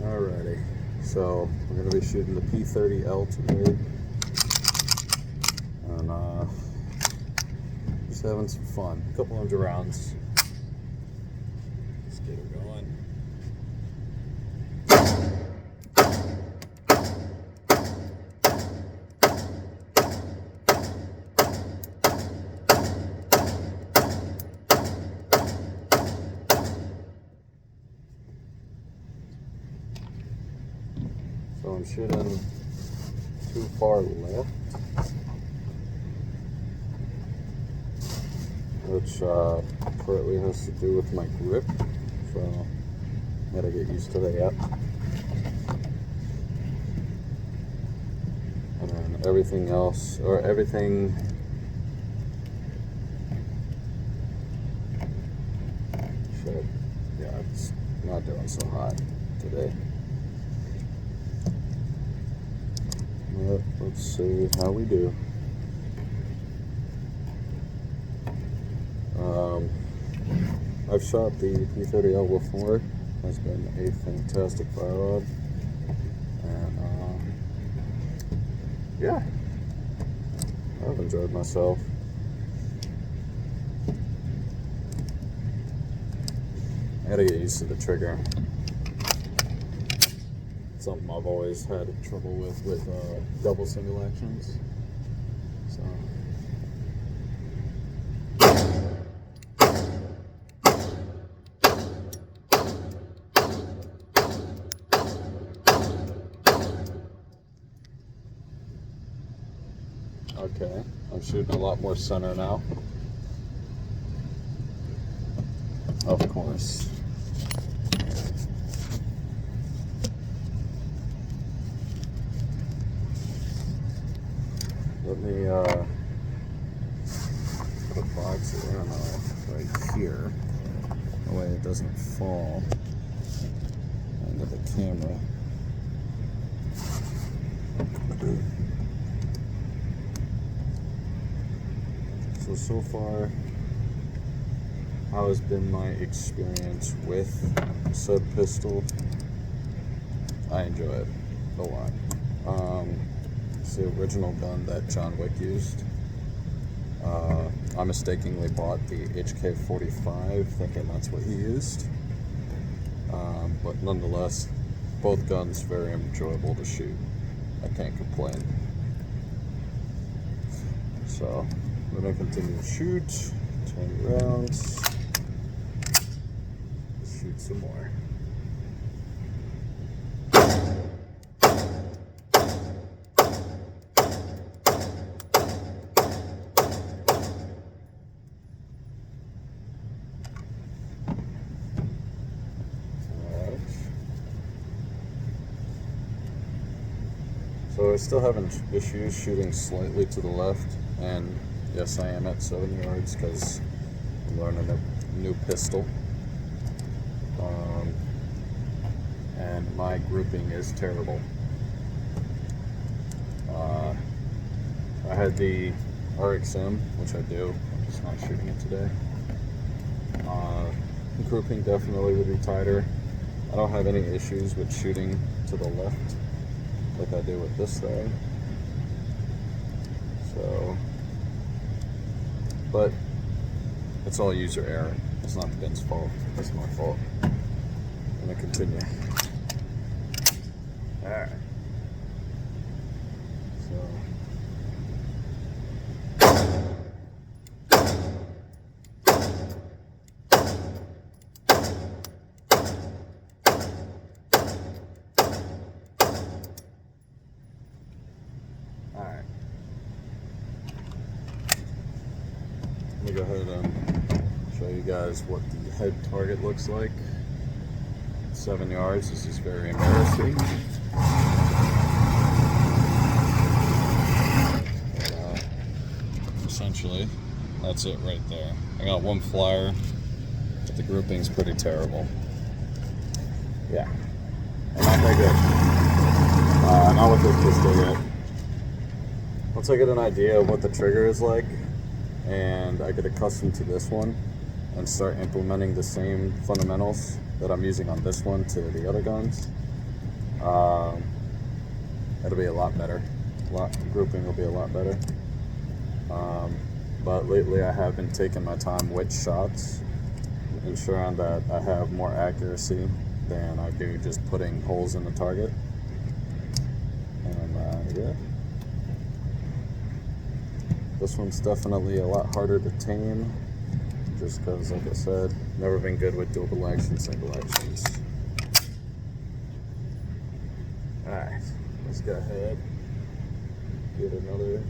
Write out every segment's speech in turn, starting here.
Alrighty, so we're going to be shooting the P30L today, and just having some fun. A couple hundred rounds. Let's get her going. So I'm shooting too far left, which partly has to do with my grip, so I gotta get used to that. And then everything else, or everything, shit, yeah, it's not doing so hot today. But let's see how we do. I've shot the P30L before. Has been a fantastic fire rod, and yeah, I've enjoyed myself. I gotta get used to the trigger. Something I've always had trouble with double single actions. So okay, I'm shooting a lot more center now. Of course. Let me put box of ammo right here, that way it doesn't fall into the camera. So far, how has been my experience with said pistol? I enjoy it a lot. It's the original gun that John Wick used. I mistakenly bought the HK-45 thinking that's what he used. But nonetheless, both guns very enjoyable to shoot. I can't complain. So, we're going to continue to shoot 20 rounds. Let's shoot some more. So I still having issues shooting slightly to the left, and yes, I am at 7 yards because I'm learning a new pistol. And my grouping is terrible. I had the RXM, which I do, I'm just not shooting it today. Grouping definitely would be tighter. I don't have any issues with shooting to the left like I do with this thing. So, but it's all user error. It's not the gun's fault. It's my fault. I'm gonna continue. Alright. Alright. Let me go ahead and show you guys what the head target looks like. 7 yards. This is very embarrassing. But, essentially, that's it right there. I got one flyer, but the grouping's pretty terrible. Yeah. And not that good. Not with this pistol yet. Once I get an idea of what the trigger is like, and I get accustomed to this one, and start implementing the same fundamentals that I'm using on this one to the other guns, it'll be a lot better. Grouping will be a lot better. But lately I have been taking my time with shots, ensuring that I have more accuracy than I do just putting holes in the target. And yeah, this one's definitely a lot harder to tame, just because, like I said, never been good with double action, single actions. Alright, let's go ahead, get another.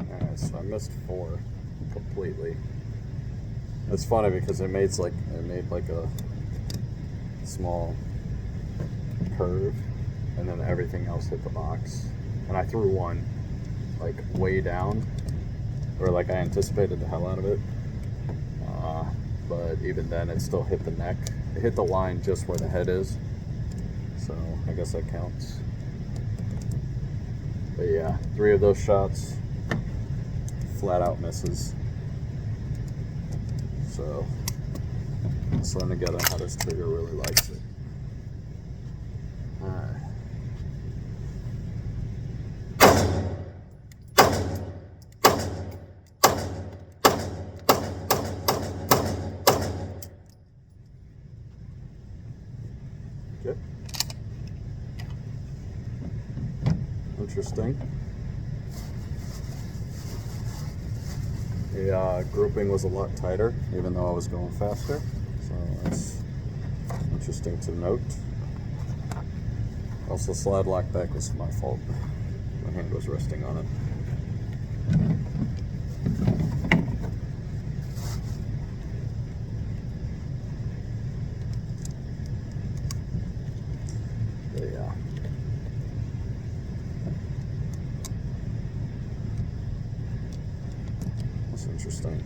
Alright, so I missed 4 completely. It's funny because it made like a small curve, and then everything else hit the box. And I threw one like way down, or like I anticipated the hell out of it. But even then, it still hit the neck. It hit the line just where the head is. So I guess that counts. But yeah, 3 of those shots, flat out misses. So let's learn together how this trigger really likes it. Alright. Okay. Interesting. The grouping was a lot tighter, even though I was going faster. So that's interesting to note. Also, slide lock back was my fault. My hand was resting on it. But yeah. That's interesting.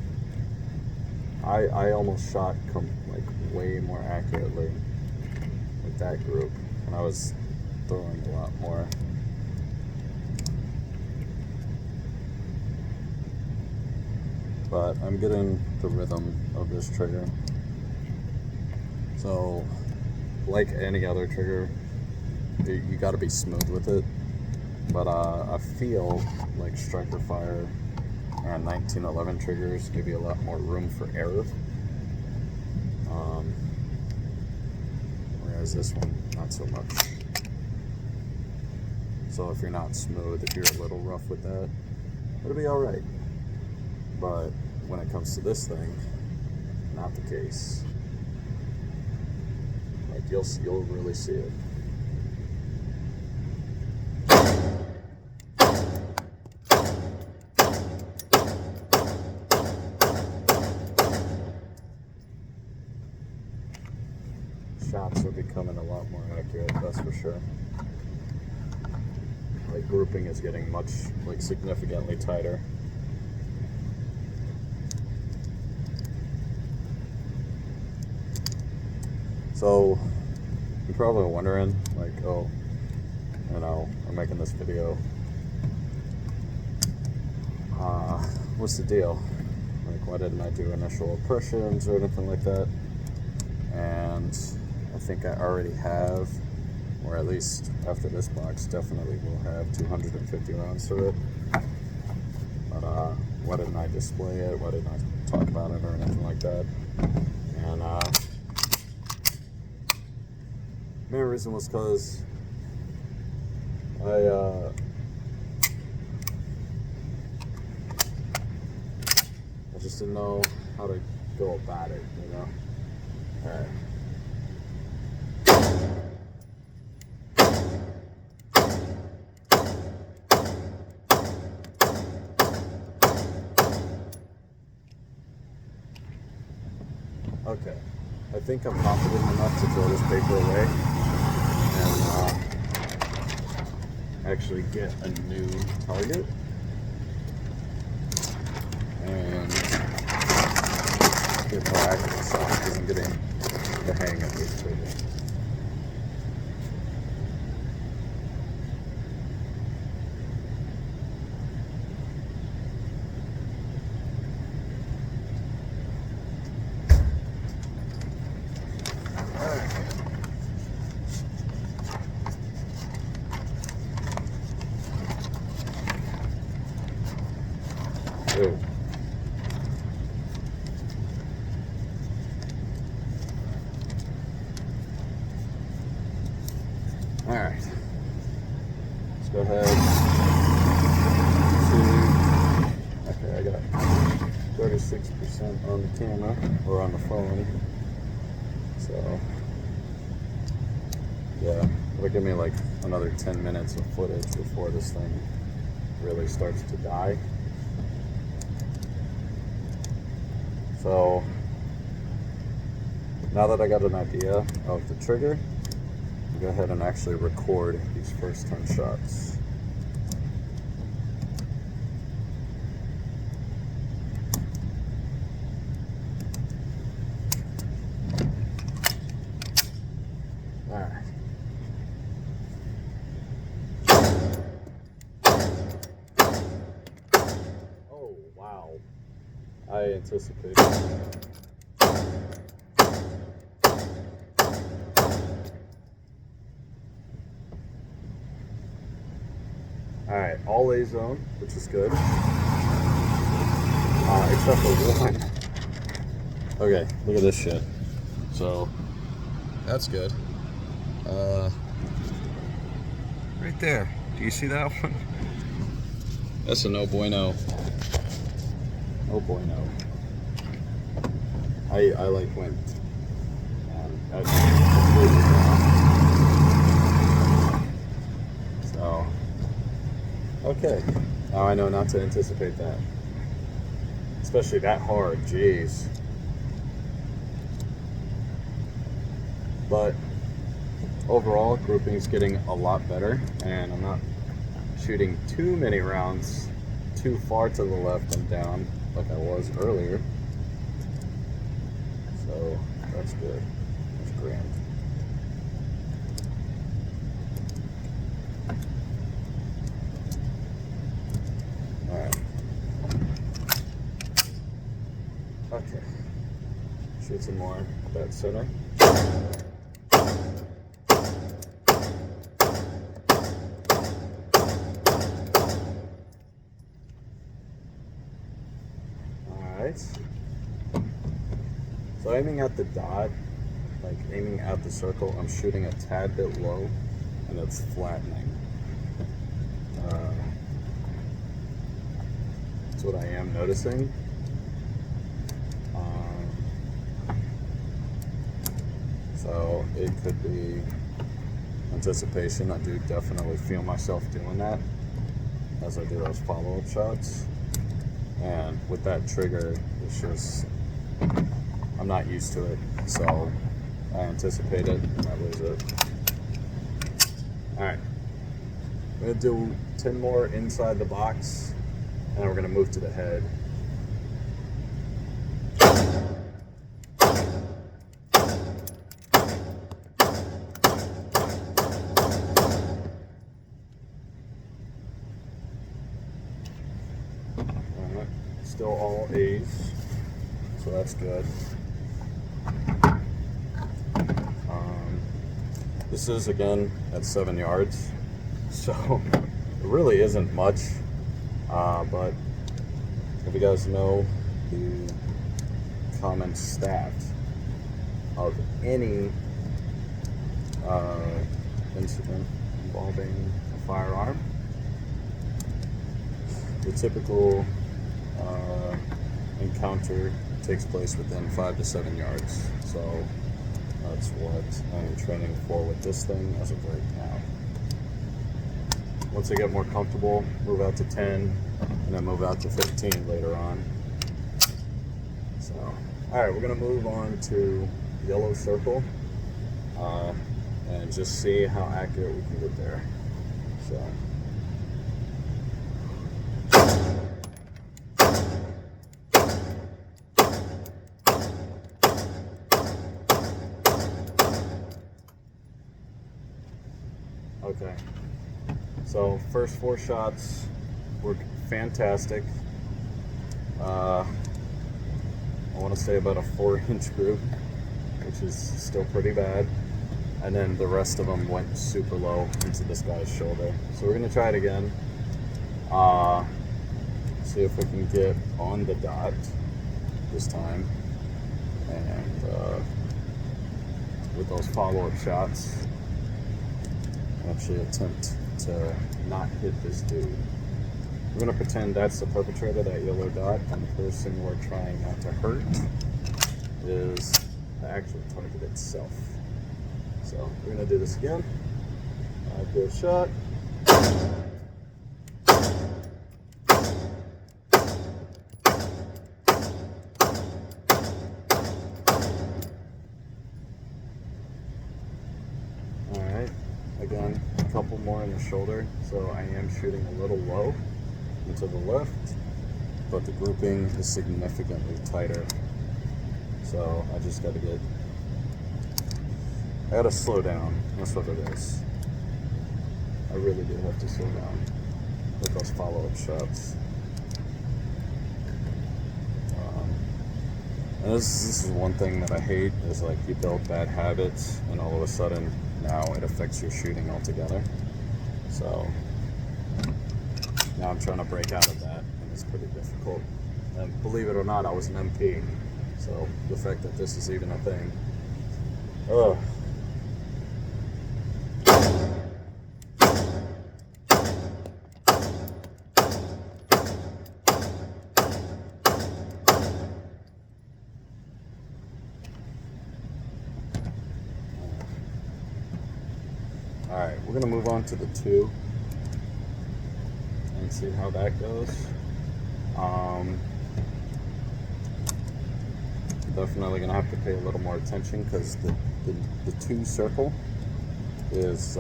I almost shot like way more accurately with that group, and I was throwing a lot more. But I'm getting the rhythm of this trigger. So, like any other trigger, you got to be smooth with it. But I feel like striker fire and 1911 triggers give you a lot more room for error. Whereas this one, not so much. So if you're not smooth, if you're a little rough with that, it'll be alright. But when it comes to this thing, not the case. Like you'll really see it. Shots are becoming a lot more accurate, that's for sure. Like grouping is getting significantly tighter. So you're probably wondering, like, oh, I'm making this video. What's the deal? Like, why didn't I do initial impressions or anything like that? And I think I already have, or at least after this box, definitely will have 250 rounds to it. But why didn't I display it? Why didn't I talk about it or anything like that? And main reason was because I just didn't know how to go about it, you know? Alright. Okay, I think I'm confident enough to throw this paper away and actually get a new target and get more accurate shots because I'm getting the hang of this trigger. Ew. All right. Let's go ahead. Okay, I got 36% on the camera or on the phone. So, yeah, it'll give me like another 10 minutes of footage before this thing really starts to die. So, now that I got an idea of the trigger, I'll go ahead and actually record these first 10 shots. Alright. Oh, wow. I anticipated. Alright, all A zone, which is good. Except for one. Okay, look at this shit. So, that's good. Right there. Do you see that one? That's a no bueno. No bueno. I like went. So, okay. Now I know not to anticipate that. Especially that hard, jeez. But overall, grouping's getting a lot better, and I'm not shooting too many rounds too far to the left and down like I was earlier. So that's good. That's grand. Alright. Okay. Shoot some more dead center. Alright. So aiming at the dot, like aiming at the circle, I'm shooting a tad bit low and it's flattening. That's what I am noticing. So it could be anticipation. I do definitely feel myself doing that as I do those follow-up shots. And with that trigger, it's just, I'm not used to it. So I anticipate it and I lose it. Alright. I'm going to do 10 more inside the box and then we're going to move to the head. Still all A's, so that's good. This is again at 7 yards, so it really isn't much, but if you guys know the common stat of any incident involving a firearm, the typical encounter takes place within 5 to 7 yards. So that's what I'm training for with this thing as of right now. Once I get more comfortable, move out to 10 and then move out to 15 later on. So, alright, we're gonna move on to yellow circle and just see how accurate we can get there. So. Okay, so first 4 shots were fantastic. I want to say about a 4-inch group, which is still pretty bad. And then the rest of them went super low into this guy's shoulder. So we're going to try it again. See if we can get on the dot this time, and with those follow-up shots, actually attempt to not hit this dude. We're gonna pretend that's the perpetrator, that yellow dot, and the person we're trying not to hurt is the actual target itself. So we're gonna do this again. Do a shot. Alright, again, a couple more in the shoulder, so I am shooting a little low and to the left, but the grouping is significantly tighter. So I just gotta slow down. That's what it is. I really do have to slow down with those follow-up shots. And this is one thing that I hate, is like you build bad habits and all of a sudden now it affects your shooting altogether. So now I'm trying to break out of that, and it's pretty difficult. And believe it or not, I was an MP, so the fact that this is even a thing, ugh. Alright, we're going to move on to the 2 and see how that goes. Definitely going to have to pay a little more attention because the 2 circle is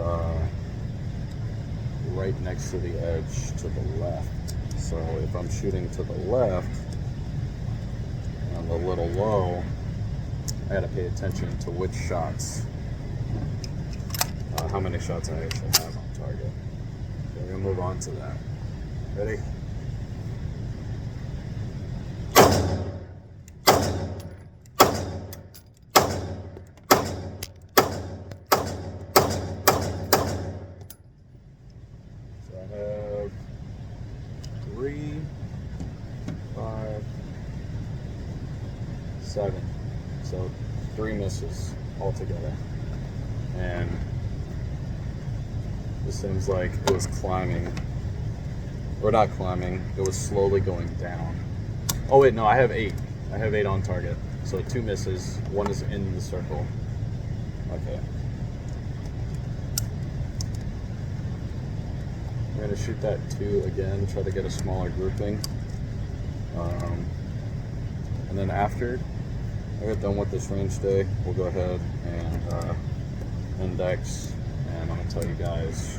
right next to the edge to the left. So if I'm shooting to the left and a little low, I got to pay attention to which shots. How many shots I actually have on target. So we're gonna move on to that. Ready? So I have 3, 5, 7. So 3 misses altogether. And it seems like it was climbing, or not climbing, it was slowly going down. Oh wait, no, I have 8. I have 8 on target. So 2 misses, 1 is in the circle. Okay. I'm gonna shoot that 2 again, try to get a smaller grouping. And then after I get done with this range day, we'll go ahead and index. And I'm going to tell you guys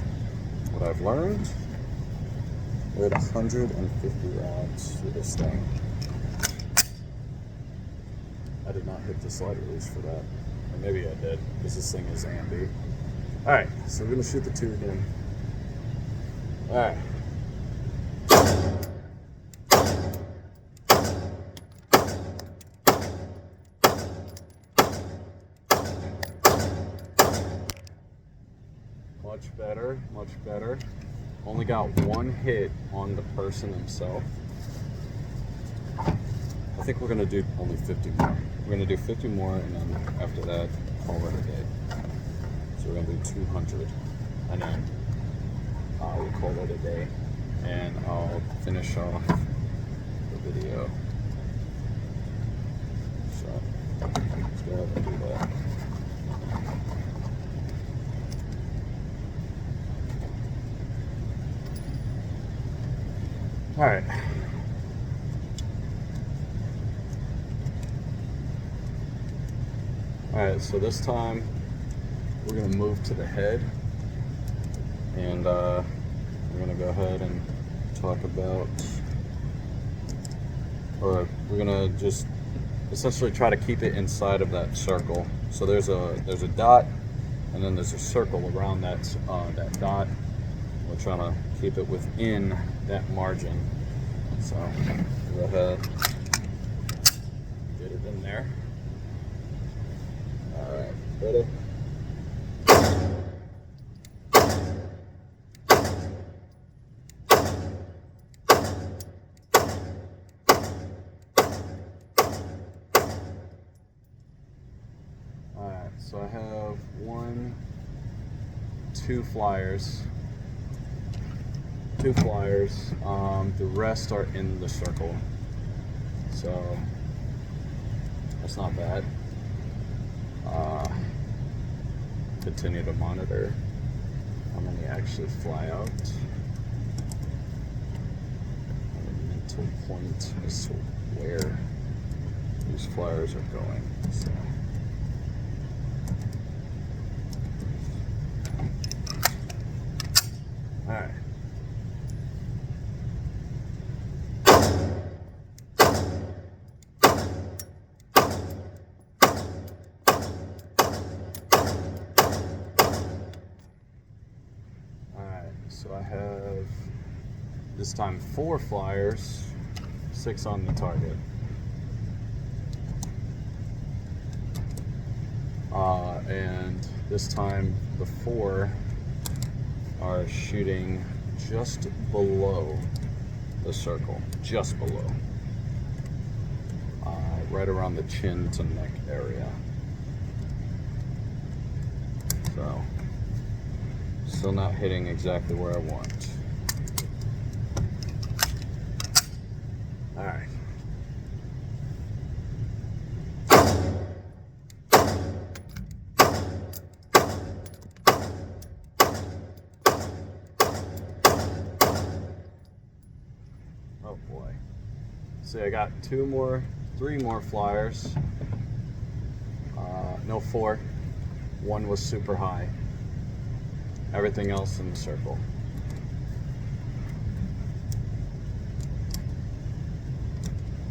what I've learned. We're at 150 rounds through this thing. I did not hit the slide release for that. Or maybe I did, because this thing is ambi. Alright, so we're going to shoot the 2 again. Alright. Much better, much better. Only got 1 hit on the person himself. I think we're gonna do only 50 more. We're gonna do 50 more, and then after that, call it a day. So we're gonna do 200, and then we'll call it a day, and I'll finish off the video. So let's go ahead and do that. All right. All right, so this time we're gonna move to the head, and we're gonna go ahead and talk about, or we're gonna just essentially try to keep it inside of that circle. So there's a dot, and then there's a circle around that that dot. We're trying to keep it within that margin. So go ahead, get it in there. All right, ready? So I have two flyers. The rest are in the circle. So that's not bad. Continue to monitor how many actually fly out. The mental point as to where these flyers are going. So. All right. So I have this time 4 flyers, 6 on the target. And this time the 4 are shooting just below the circle, just below. Right around the chin to neck area. So. Still not hitting exactly where I want. All right. Oh boy. See, I got 3 more flyers. No, 4. 1 was super high. Everything else in the circle.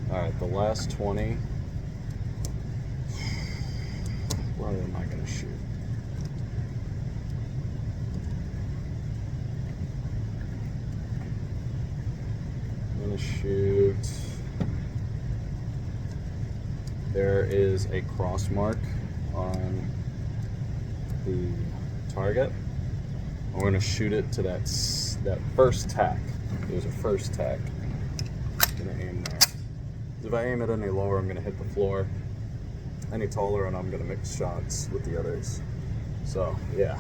Alright, the last 20. Where am I going to shoot? I'm going to shoot. There is a cross mark on the target. We're going to shoot it to that first tack. There's a first tack. I'm going to aim there. If I aim it any lower, I'm going to hit the floor. Any taller, and I'm going to mix shots with the others. So, yeah.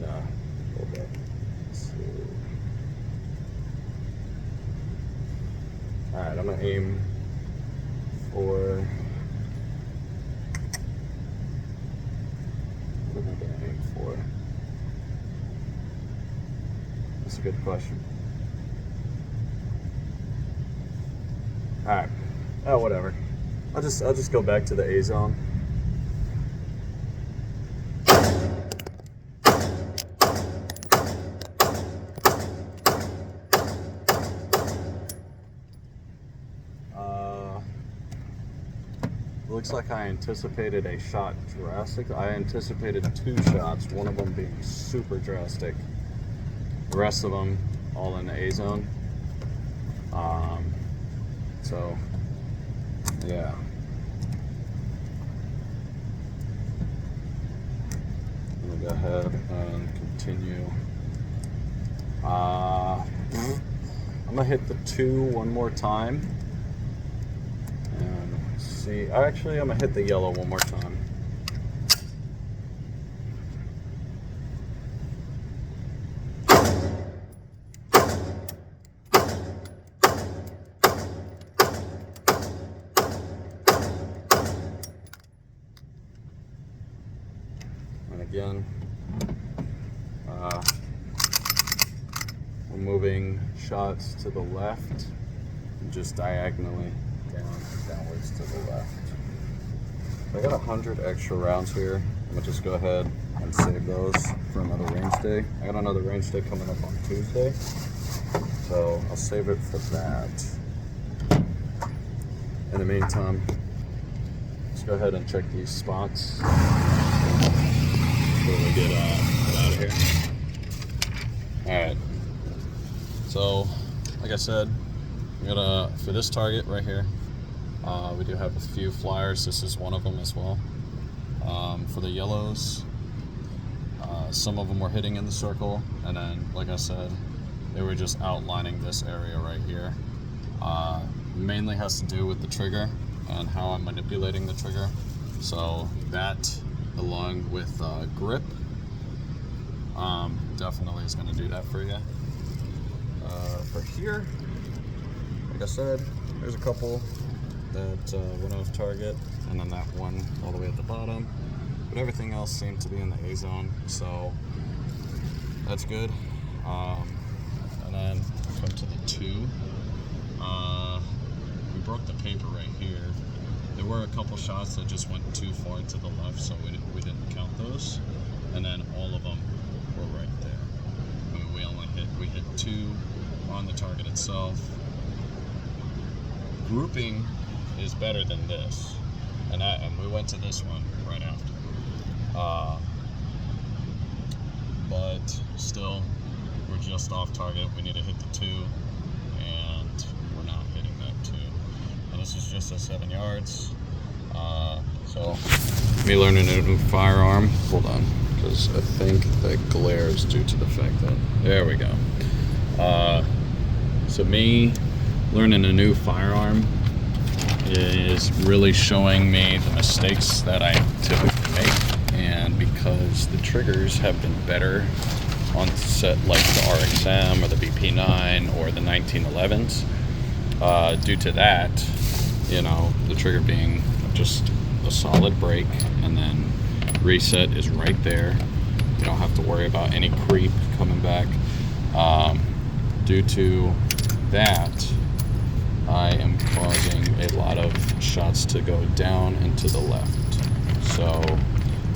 Yeah, a little bit. Alright, I'm going to aim for... What am I going to aim for? That's a good question. Alright. Oh, whatever. I'll just go back to the A zone. Looks like I anticipated a shot drastic. I anticipated 2 shots, one of them being super drastic. The rest of them all in the A zone. So, yeah. I'm gonna go ahead and continue. I'm gonna hit the 2 one more time. And see, actually, I'm gonna hit the yellow one more time. And again, we're moving shots to the left, and just diagonally downwards to the left. I got 100 extra rounds here. I'm gonna just go ahead and save those for another range day. I got another range day coming up on Tuesday, so I'll save it for that. In the meantime, let's go ahead and check these spots before we get out of here. Alright, so like I said, we got for this target right here, we do have a few flyers. This is one of them as well. For the yellows, some of them were hitting in the circle, and then, like I said, they were just outlining this area right here. Mainly has to do with the trigger. and how I'm manipulating the trigger. So that, along with grip, definitely is going to do that for you. For here, like I said, there's a couple that went off target, and then that one all the way at the bottom. But everything else seemed to be in the A zone, so that's good. And then come to the 2. We broke the paper right here. There were a couple shots that just went too far to the left, so we didn't count those. And then all of them were right there. I mean, we hit 2 on the target itself. Grouping is better than this, and we went to this one right after. But still, we're just off target. We need to hit the 2, and we're not hitting that 2. And this is just at 7 yards. So me learning a new firearm. Hold on, because I think that glare is due to the fact that there we go. So me learning a new firearm is really showing me the mistakes that I typically make, and because the triggers have been better on set like the RXM or the BP9 or the 1911s, due to that, you know, the trigger being just a solid break, and then reset is right there. You don't have to worry about any creep coming back. Due to that, I am causing a lot of shots to go down and to the left. So,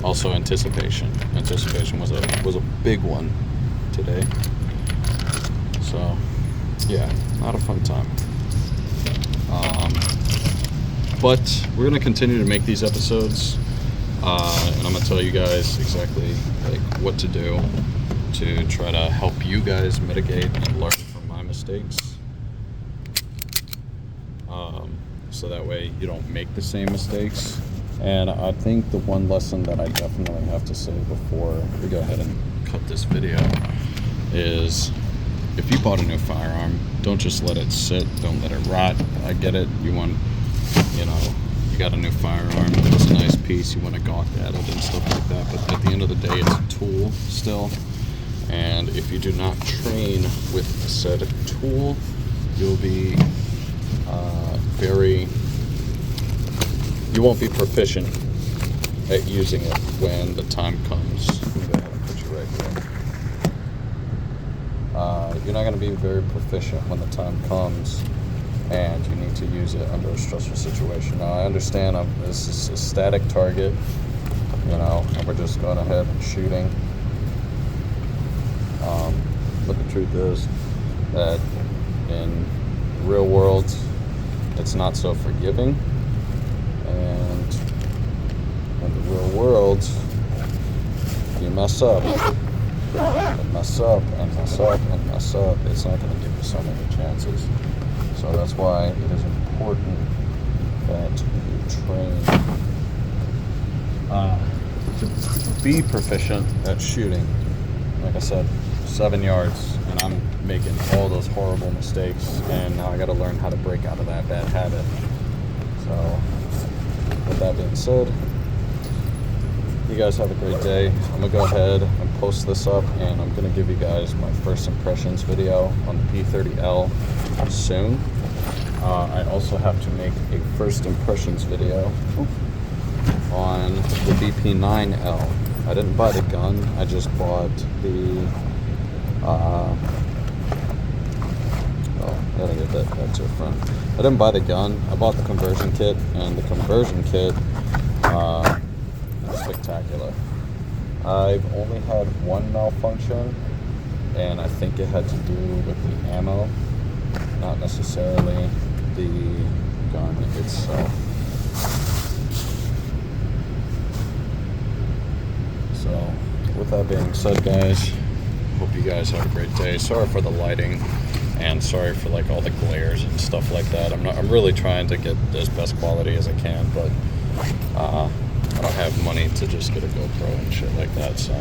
also anticipation. Anticipation was a big one today. So, yeah, not a fun time. But we're gonna continue to make these episodes, and I'm gonna tell you guys exactly like what to do to try to help you guys mitigate and learn from my mistakes. So that way you don't make the same mistakes. And I think the one lesson that I definitely have to say before we go ahead and cut this video is, if you bought a new firearm, don't just let it sit, don't let it rot. I get it, you got a new firearm, it's a nice piece, you want to gawk at it and stuff like that, but at the end of the day, it's a tool still. And if you do not train with said tool, you'll be you won't be proficient at using it when the time comes. Let me go ahead and put you right here. You're not going to be very proficient when the time comes and you need to use it under a stressful situation. Now, I understand this is a static target, and we're just going ahead and shooting. But the truth is that in the real world, it's not so forgiving. And in the real world, you mess up, and mess up, and mess up, and mess up. It's not going to give you so many chances. So that's why it is important that you train to be proficient at shooting. Like I said, 7 yards, and I'm making all those horrible mistakes, and now I got to learn how to break out of that bad habit. So, with that being said, you guys have a great day. I'm gonna go ahead and post this up, and I'm gonna give you guys my first impressions video on the P30L soon. I also have to make a first impressions video on the BP9L. I didn't buy the gun, I just bought the I gotta get that to the front. I didn't buy the gun, I bought the conversion kit, and the conversion kit is spectacular. I've only had one malfunction, and I think it had to do with the ammo, not necessarily the gun itself. So, with that being said, guys, hope you guys have a great day. Sorry for the lighting, and sorry for like all the glares and stuff like that. I'm really trying to get as best quality as I can, but I don't have money to just get a GoPro and shit like that. So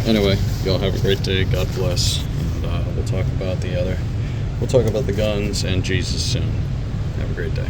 anyway, y'all have a great day. God bless, and we'll talk about the guns and Jesus soon. Have a great day.